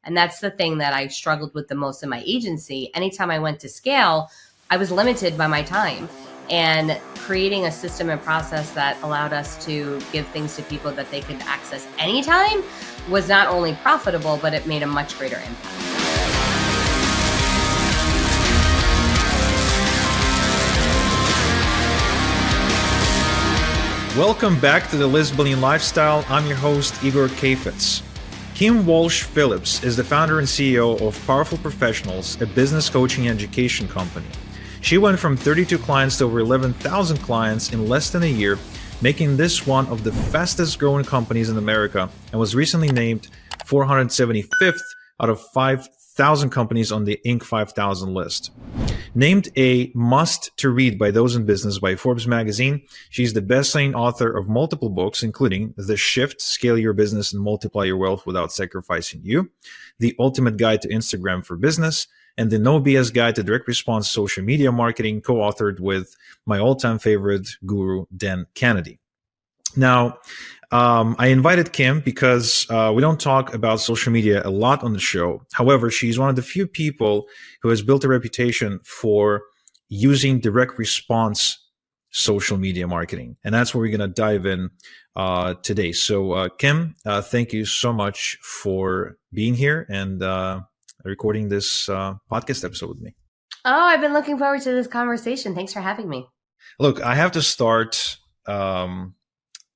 And that's the thing that I struggled with the most in my agency. Anytime I went to scale, I was limited by my time. And creating a system and process that allowed us to give things to people that they could access anytime was not only profitable, but it made a much greater impact. Welcome back to the Lisbonian Lifestyle. I'm your host, Igor Kheifets. Kim Walsh-Phillips is the founder and CEO of Powerful Professionals, a business coaching and education company. She went from 32 clients to over 11,000 clients in less than a year, making this one of the fastest growing companies in America, and was recently named 475th out of 5,000 companies on the Inc. 5000 list. Named a must to read by those in business by Forbes magazine, she's the best-selling author of multiple books, including The Shift, Scale Your Business and Multiply Your Wealth Without Sacrificing You, The Ultimate Guide to Instagram for Business, and The No BS Guide to Direct Response Social Media Marketing, co-authored with my all-time favorite guru, Dan Kennedy. Now, I invited Kim because we don't talk about social media a lot on the show. However, she's one of the few people who has built a reputation for using direct response social media marketing. And that's where we're going to dive in today. So, Kim, thank you so much for being here and recording this podcast episode with me. Oh, I've been looking forward to this conversation. Thanks for having me. Look, I have to start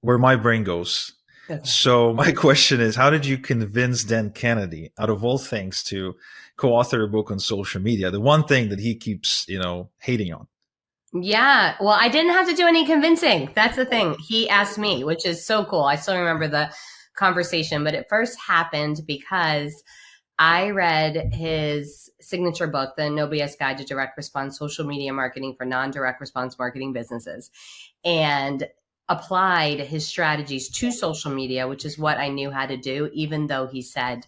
where my brain goes. Okay. So my question is, how did you convince Dan Kennedy, out of all things, to co-author a book on social media? The one thing that he keeps, hating on. Yeah. Well, I didn't have to do any convincing. That's the thing. He asked me, which is so cool. I still remember the conversation, but it first happened because I read his signature book, The No BS Guide to Direct Response Social Media Marketing for Non-Direct Response Marketing Businesses, and applied his strategies to social media, which is what I knew how to do, even though he said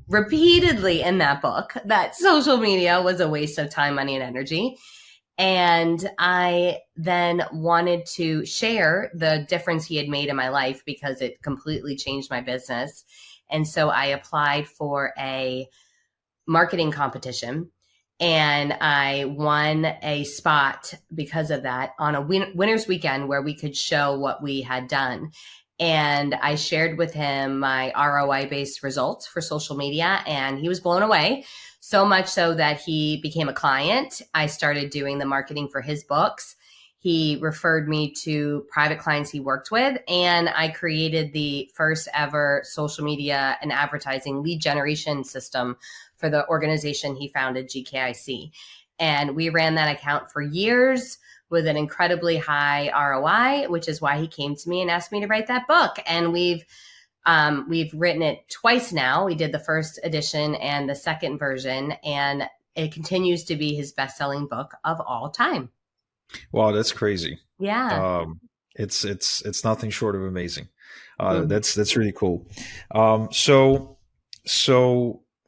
repeatedly in that book that social media was a waste of time, money, and energy. And I then wanted to share the difference he had made in my life because it completely changed my business. And so I applied for a marketing competition, and I won a spot because of that on a winner's weekend where we could show what we had done. And I shared with him my ROI-based results for social media, and he was blown away, so much so that he became a client. I started doing the marketing for his books. He referred me to private clients he worked with, and I created the first ever social media and advertising lead generation system for the organization he founded, GKIC. And we ran that account for years with an incredibly high ROI, which is why he came to me and asked me to write that book. And we've written it twice now. We did the first edition and the second version, and it continues to be his best-selling book of all time. Wow, that's crazy. Yeah. It's nothing short of amazing. That's really cool. So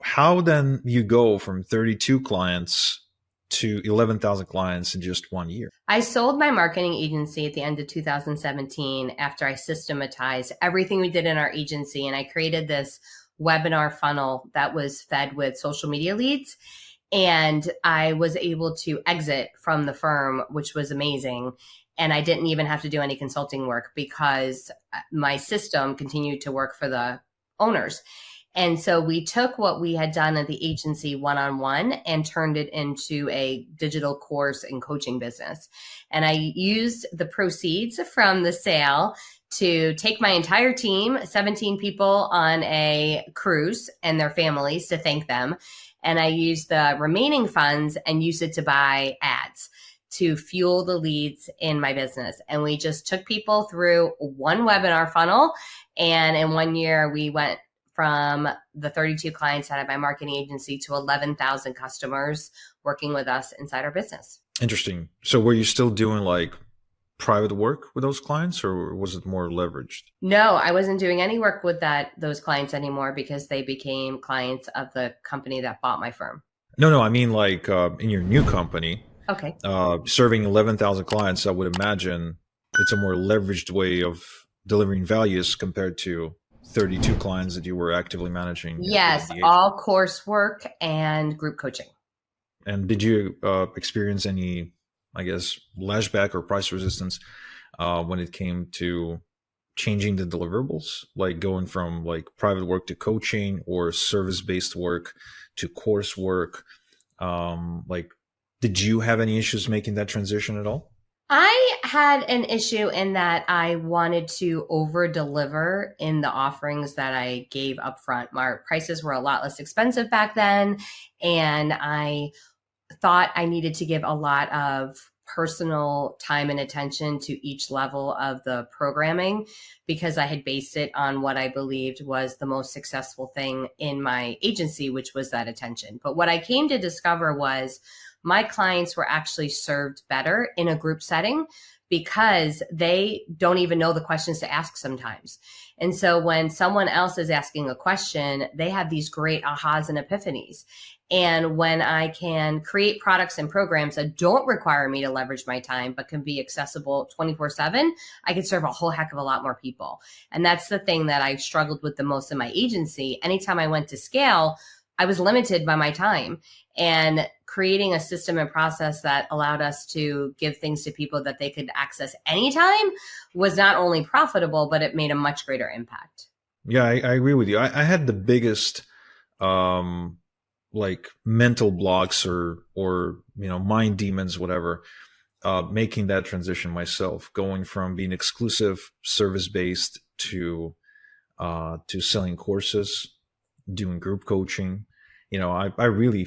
how then you go from 32 clients to 11,000 clients in just 1 year? I sold my marketing agency at the end of 2017 after I systematized everything we did in our agency, and I created this webinar funnel that was fed with social media leads. And I was able to exit from the firm, which was amazing. And I didn't even have to do any consulting work because my system continued to work for the owners. And so we took what we had done at the agency one-on-one and turned it into a digital course and coaching business. And I used the proceeds from the sale to take my entire team, 17 people, on a cruise and their families to thank them. And I used the remaining funds and used it to buy ads to fuel the leads in my business. And we just took people through one webinar funnel. And in 1 year, we went from the 32 clients out of my marketing agency to 11,000 customers working with us inside our business. Interesting. So were you still doing like private work with those clients, or was it more leveraged? No, I wasn't doing any work with those clients anymore because they became clients of the company that bought my firm. No, I mean like in your new company. Okay. Serving 11,000 clients, I would imagine it's a more leveraged way of delivering values compared to 32 clients that you were actively managing Yes, within the agency. all coursework and group coaching. And did you experience any, I guess, lashback or price resistance when it came to changing the deliverables, like going from like private work to coaching or service-based work to coursework? Like, did you have any issues making that transition at all? I had an issue in that I wanted to over deliver in the offerings that I gave upfront. My prices were a lot less expensive back then, and I thought I needed to give a lot of personal time and attention to each level of the programming because I had based it on what I believed was the most successful thing in my agency, which was that attention. But what I came to discover was my clients were actually served better in a group setting because they don't even know the questions to ask sometimes. And so when someone else is asking a question, they have these great ahas and epiphanies. And when I can create products and programs that don't require me to leverage my time, but can be accessible 24/7, I can serve a whole heck of a lot more people. And that's the thing that I struggled with the most in my agency. Anytime I went to scale, I was limited by my time, and creating a system and process that allowed us to give things to people that they could access anytime was not only profitable, but it made a much greater impact. Yeah, I agree with you. I had the biggest um, like mental blocks or mind demons, whatever, making that transition myself, going from being exclusive service based to selling courses, doing group coaching. I really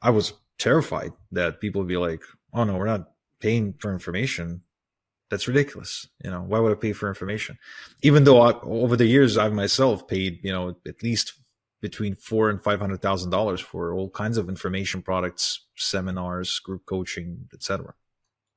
I was terrified that people would be like, "Oh no, we're not paying for information. That's ridiculous. Why would I pay for information?" Even though over the years I've myself paid, at least between four and $500,000 for all kinds of information products, seminars, group coaching, etc.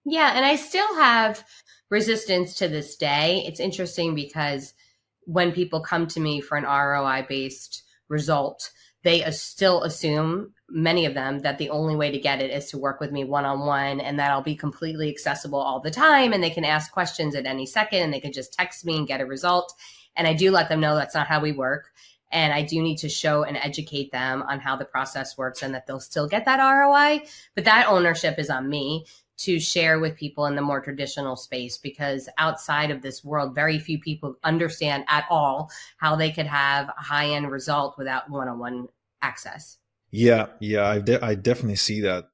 Yeah, and I still have resistance to this day. It's interesting because when people come to me for an ROI based result, they still assume, many of them, that the only way to get it is to work with me one on one and that I'll be completely accessible all the time and they can ask questions at any second and they can just text me and get a result. And I do let them know that's not how we work. And I do need to show and educate them on how the process works and that they'll still get that ROI. But that ownership is on me to share with people in the more traditional space, because outside of this world, very few people understand at all how they could have a high end result without one on one access. Yeah, I definitely see that.